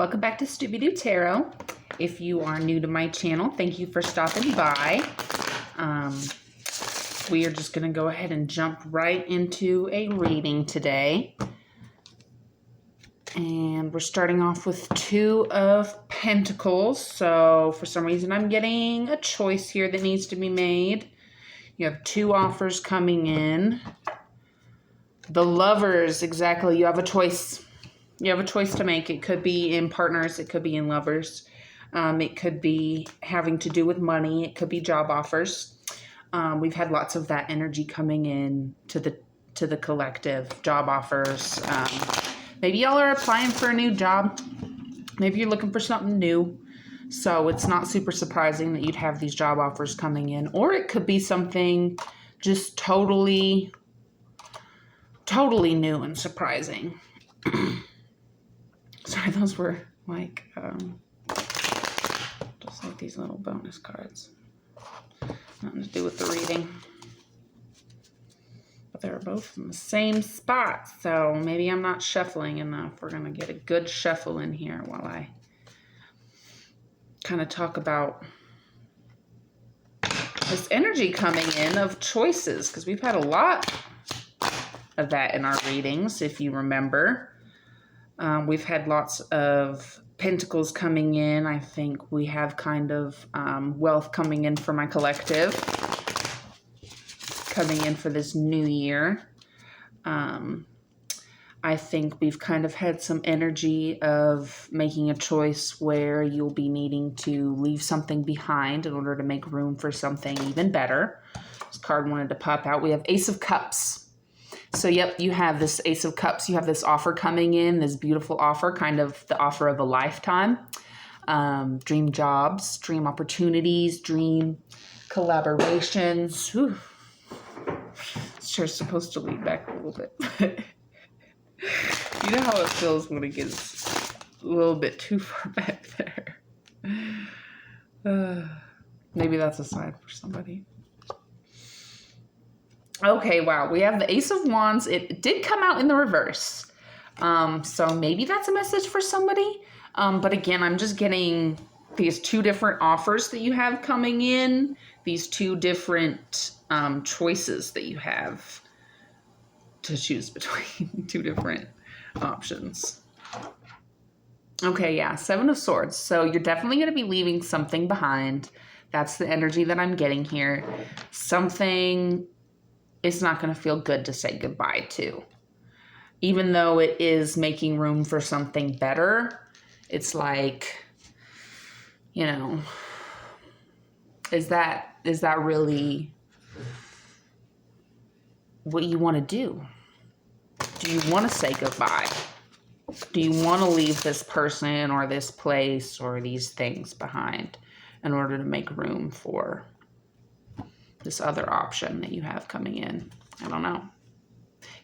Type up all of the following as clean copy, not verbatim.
Welcome back to Scooby-Doo Tarot. If you are new to my channel, thank you for stopping by. We are just going to go ahead and jump right into a reading today. And we're starting off with Two of Pentacles. So for some reason I'm getting a choice here that needs to be made. You have two offers coming in. The Lovers, exactly. You have a choice. You have a choice to make. It could be in partners. It could be in lovers. It could be having to do with money. It could be job offers. We've had lots of that energy coming in to the collective. Job offers. Maybe y'all are applying for a new job. Maybe you're looking for something new. So it's not super surprising that you'd have these job offers coming in. Or it could be something just totally new and surprising. Sorry, those were like, just like these little bonus cards. Nothing to do with the reading. But they're both in the same spot, so maybe I'm not shuffling enough. We're going to get a good shuffle in here while I kind of talk about this energy coming in of choices, because we've had a lot of that in our readings, if you remember. We've had lots of pentacles coming in. I think we have kind of wealth coming in for my collective, coming in for this new year. I think we've kind of had some energy of making a choice where you'll be needing to leave something behind in order to make room for something even better. This card wanted to pop out. We have Ace of Cups. So, yep, you have this Ace of Cups. You have this offer coming in, this beautiful offer, kind of the offer of a lifetime. Dream jobs, dream opportunities, dream collaborations. Whew. It's sure supposed to lean back a little bit. You know how it feels when it gets a little bit too far back there. Maybe that's a sign for somebody. Okay, wow. We have the Ace of Wands. It did come out in the reverse. So maybe that's a message for somebody. But again, I'm just getting these two different offers that you have coming in. These two different choices that you have to choose between. Two different options. Okay, yeah. Seven of Swords. So you're definitely going to be leaving something behind. That's the energy that I'm getting here. Something it's not going to feel good to say goodbye to. Even though it is making room for something better, it's like, you know, is that really what you want to do? Do you want to say goodbye? Do you want to leave this person or this place or these things behind in order to make room for this other option that you have coming in? I don't know.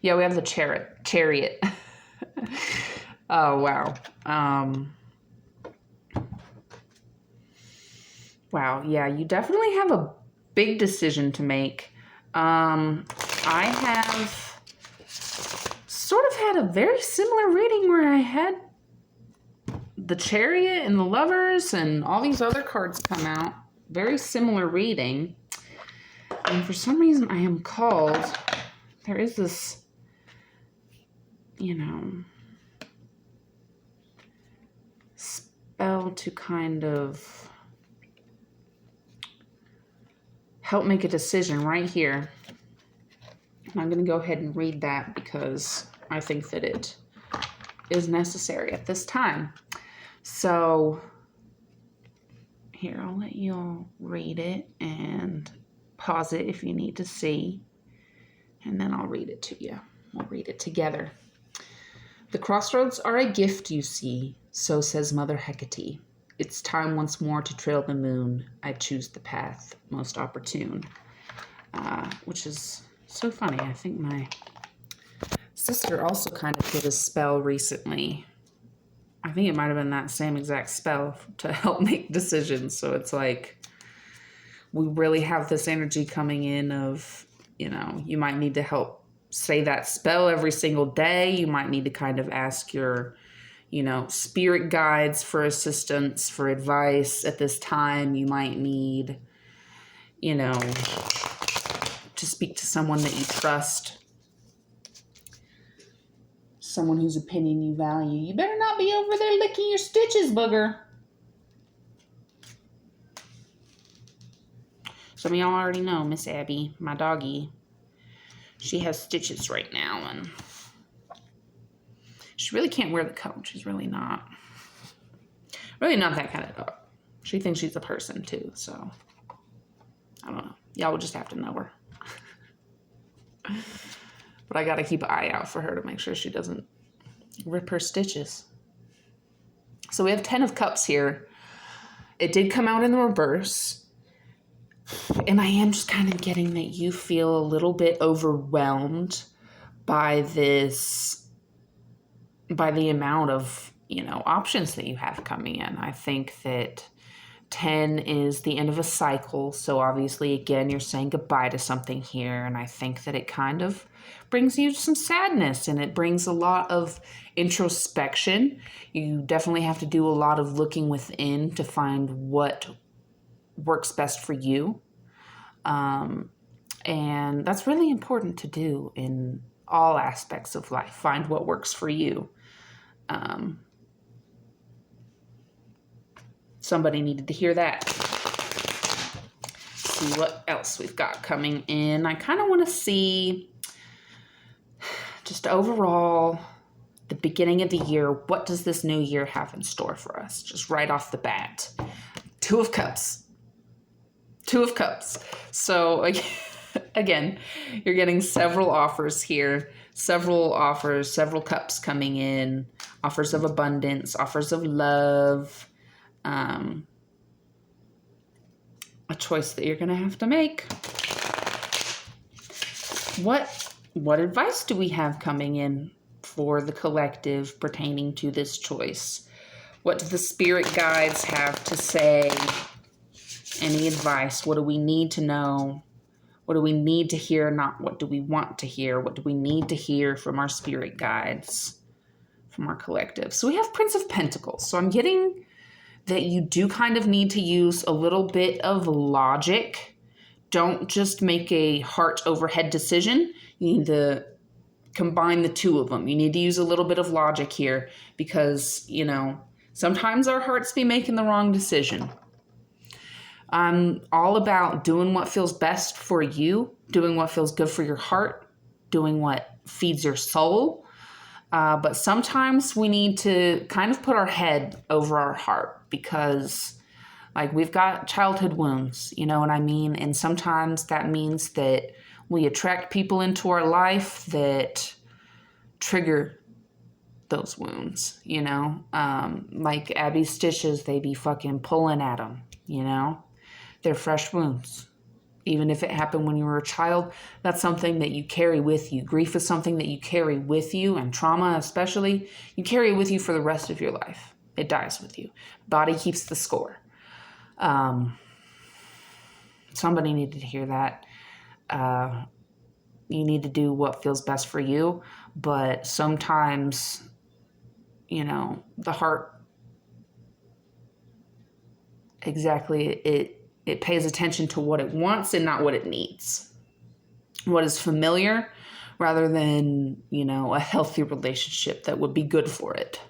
Yeah, we have the chariot. Oh, wow. Wow, yeah, you definitely have a big decision to make. I have sort of had a very similar reading where I had the Chariot and the Lovers and all these other cards come out. Very similar reading. And for some reason I am called, there is this, you know, spell to kind of help make a decision right here. And I'm going to go ahead and read that because I think that it is necessary at this time. So here, I'll let you all read it and pause it if you need to see, and then I'll read it to you. We'll read it together. The crossroads are a gift you see, so says Mother Hecate. It's time once more to trail the moon. I choose the path most opportune. Which is so funny. I think my sister also kind of did a spell recently. I think it might have been that same exact spell to help make decisions. So it's like, we really have this energy coming in of, you know, you might need to help say that spell every single day. You might need to kind of ask your you know, spirit guides for assistance, for advice. At this time, you might need, you know, to speak to someone that you trust, someone whose opinion you value. You better not be over there licking your stitches, booger. Some of y'all already know Miss Abby, my doggie. She has stitches right now, and she really can't wear the coat. She's really not that kind of dog. She thinks she's a person too, so I don't know. Y'all will just have to know her. But I gotta keep an eye out for her to make sure she doesn't rip her stitches. So we have 10 of Cups here. It did come out in the reverse. And I am just kind of getting that you feel a little bit overwhelmed by this, by the amount of, you know, options that you have coming in. I think that 10 is the end of a cycle. So obviously, again, you're saying goodbye to something here. And I think that it kind of brings you some sadness, and it brings a lot of introspection. You definitely have to do a lot of looking within to find what works best for you. And that's really important to do in all aspects of life. Find what works for you. Somebody needed to hear that. See what else we've got coming in. I kind of want to see just overall the beginning of the year. What does this new year have in store for us? Just right off the bat. 2 of Cups. 2 of Cups. So again, you're getting several offers here. Several offers, several cups coming in. Offers of abundance, offers of love. A choice that you're going to have to make. What advice do we have coming in for the collective pertaining to this choice? What do the spirit guides have to say? Any advice? What do we need to know? What do we need to hear? Not what do we want to hear? What do we need to hear from our spirit guides, from our collective? So we have Prince of Pentacles. So I'm getting that you do kind of need to use a little bit of logic. Don't just make a heart over head decision. You need to combine the two of them. You need to use a little bit of logic here because, you know, sometimes our hearts be making the wrong decision. I'm all about doing what feels best for you, doing what feels good for your heart, doing what feeds your soul. But sometimes we need to kind of put our head over our heart because, like, we've got childhood wounds, you know what I mean? And sometimes that means that we attract people into our life that trigger those wounds, you know? Like Abby's stitches, they be fucking pulling at them, you know? They're fresh wounds. Even if it happened when you were a child, that's something that you carry with you. Grief is something that you carry with you, and trauma especially, you carry it with you for the rest of your life. It dies with you. Body keeps the score. Somebody needed to hear that. You need to do what feels best for you, but sometimes, you know, the heart, exactly, it pays attention to what it wants and not what it needs. What is familiar rather than, you know, a healthy relationship that would be good for it.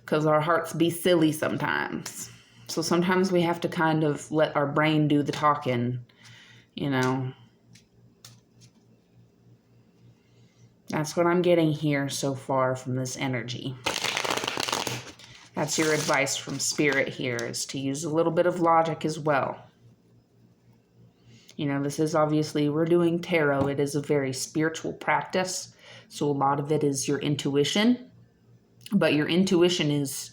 Because our hearts be silly sometimes. So sometimes we have to kind of let our brain do the talking, you know. That's what I'm getting here so far from this energy. That's your advice from Spirit here, is to use a little bit of logic as well. You know, this is obviously, we're doing tarot. It is a very spiritual practice. So a lot of it is your intuition. But your intuition is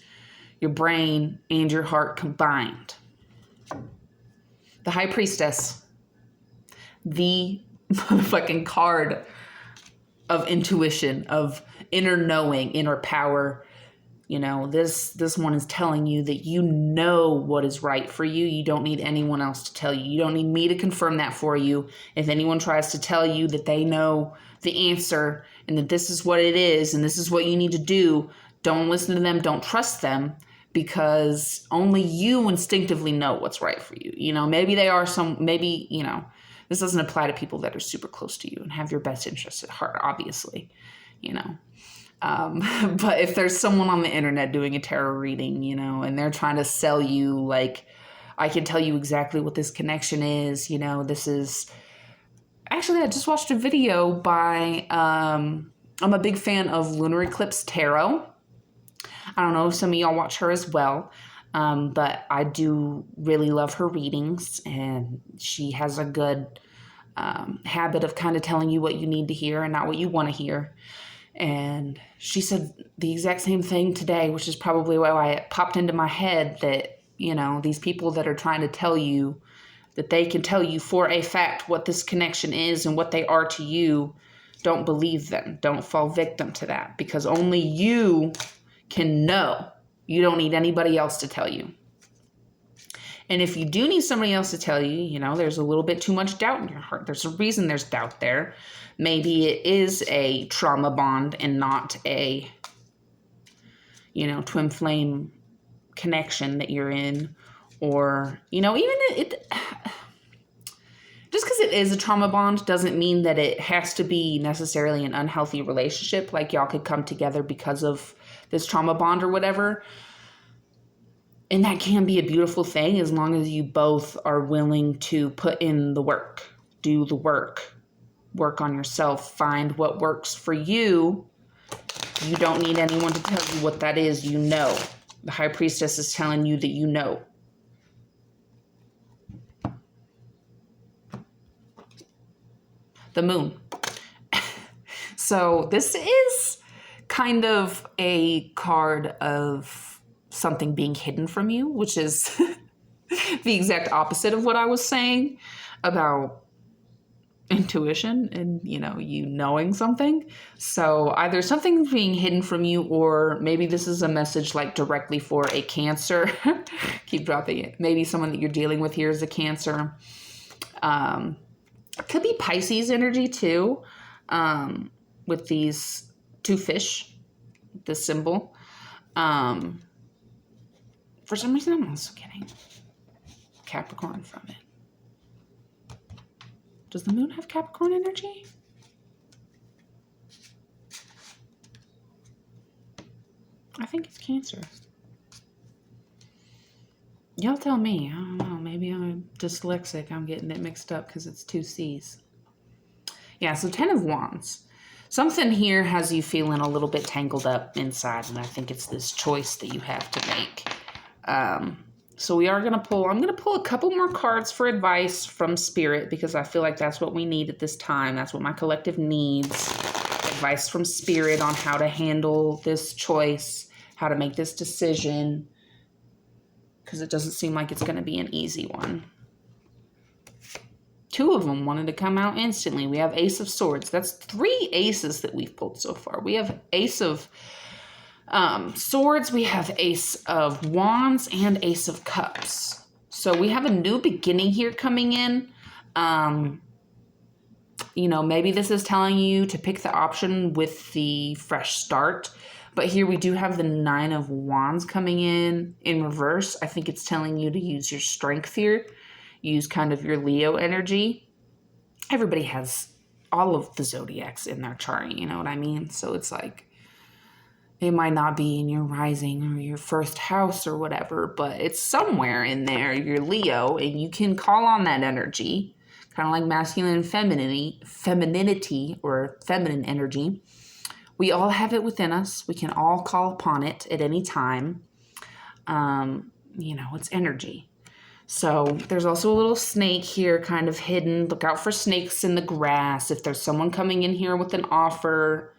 your brain and your heart combined. The High Priestess. The motherfucking card of intuition, of inner knowing, inner power. You know, this one is telling you that you know what is right for you. You don't need anyone else to tell you. You don't need me to confirm that for you. If anyone tries to tell you that they know the answer and that this is what it is and this is what you need to do, Don't listen to them. Don't trust them, because only you instinctively know what's right for you. You know, maybe they are maybe, you know, this doesn't apply to people that are super close to you and have your best interests at heart, obviously, you know. But if there's someone on the internet doing a tarot reading, you know, and they're trying to sell you, like, I can tell you exactly what this connection is, you know, this is... Actually, I just watched a video by, I'm a big fan of Lunar Eclipse Tarot. I don't know if some of y'all watch her as well, but I do really love her readings, and she has a good habit of kind of telling you what you need to hear and not what you want to hear. And she said the exact same thing today, which is probably why it popped into my head that, you know, these people that are trying to tell you that they can tell you for a fact what this connection is and what they are to you, don't believe them. Don't fall victim to that, because only you can know. You don't need anybody else to tell you. And if you do need somebody else to tell you, you know, there's a little bit too much doubt in your heart. There's a reason there's doubt there. Maybe it is a trauma bond and not a, you know, twin flame connection that you're in. Or, you know, even just because it is a trauma bond doesn't mean that it has to be necessarily an unhealthy relationship. Like, y'all could come together because of this trauma bond or whatever. And that can be a beautiful thing, as long as you both are willing to put in the work, do the work on yourself, find what works for you. You don't need anyone to tell you what that is. You know. The High Priestess is telling you that you know. The Moon. So this is kind of a card of something being hidden from you, which is the exact opposite of what I was saying about intuition and, you know, you knowing something. So either something's being hidden from you, or maybe this is a message like directly for a Cancer. Keep dropping it. Maybe someone that you're dealing with here is a Cancer. It could be Pisces energy too, with these two fish, this symbol. For some reason, I'm also getting Capricorn from it. Does the moon have Capricorn energy? I think it's Cancer. Y'all tell me. I don't know. Maybe I'm dyslexic. I'm getting it mixed up because it's two C's. Yeah, so 10 of Wands. Something here has you feeling a little bit tangled up inside, and I think it's this choice that you have to make. So we are going to pull, I'm going to pull a couple more cards for advice from Spirit, because I feel like that's what we need at this time. That's what my collective needs. Advice from Spirit on how to handle this choice, how to make this decision, because it doesn't seem like it's going to be an easy one. Two of them wanted to come out instantly. We have Ace of Swords. That's 3 aces that we've pulled so far. We have Ace of Swords, we have Ace of Wands, and Ace of Cups. So we have a new beginning here coming in. You know, maybe this is telling you to pick the option with the fresh start. But here we do have the 9 of Wands coming in reverse. I think it's telling you to use your strength here. Use kind of your Leo energy. Everybody has all of the zodiacs in their chart, you know what I mean? So it's like, it might not be in your rising or your first house or whatever, but it's somewhere in there, your Leo, and you can call on that energy, kind of like masculine and femininity or feminine energy. We all have it within us. We can all call upon it at any time. You know, it's energy. So there's also a little snake here kind of hidden. Look out for snakes in the grass. If there's someone coming in here with an offer,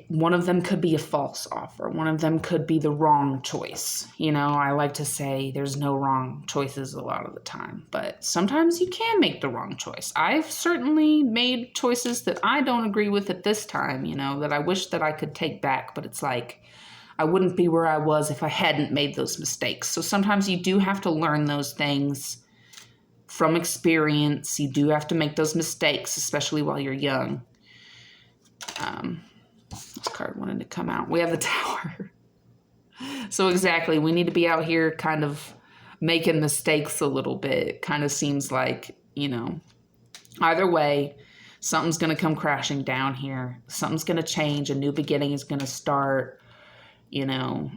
one of them could be a false offer. One of them could be the wrong choice. You know, I like to say there's no wrong choices a lot of the time, but sometimes you can make the wrong choice. I've certainly made choices that I don't agree with at this time, you know, that I wish that I could take back, but it's like, I wouldn't be where I was if I hadn't made those mistakes. So sometimes you do have to learn those things from experience. You do have to make those mistakes, especially while you're young. This card wanted to come out. We have the Tower. So exactly, we need to be out here kind of making mistakes a little bit. Kind of seems like, you know, either way, something's going to come crashing down here. Something's going to change. A new beginning is going to start, you know.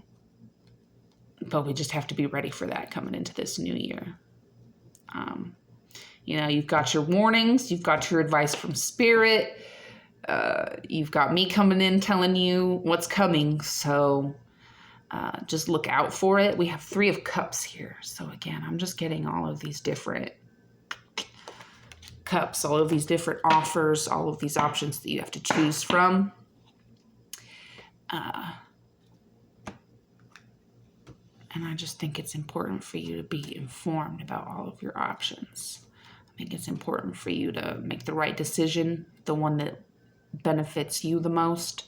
But we just have to be ready for that coming into this new year. You know, you've got your warnings. You've got your advice from Spirit. You've got me coming in telling you what's coming. So just look out for it. We have 3 of Cups here. So again, I'm just getting all of these different cups, all of these different offers, all of these options that you have to choose from. And I just think it's important for you to be informed about all of your options. I think it's important for you to make the right decision, the one that benefits you the most.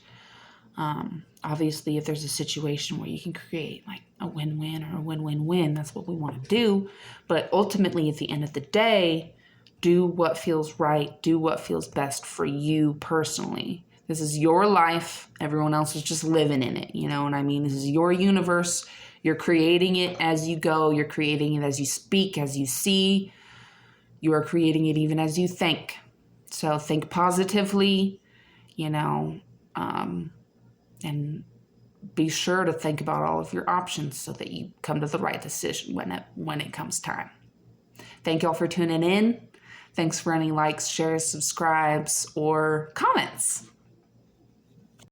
Obviously, if there's a situation where you can create like a win-win or a win-win-win, that's what we want to do. But ultimately, at the end of the day, do what feels right. Do what feels best for you personally. This is your life. Everyone else is just living in it. You know what I mean? This is your universe. You're creating it as you go. You're creating it as you speak, as you see. You are creating it even as you think. So think positively, you know, and be sure to think about all of your options so that you come to the right decision when it comes time. Thank y'all for tuning in. Thanks for any likes, shares, subscribes, or comments.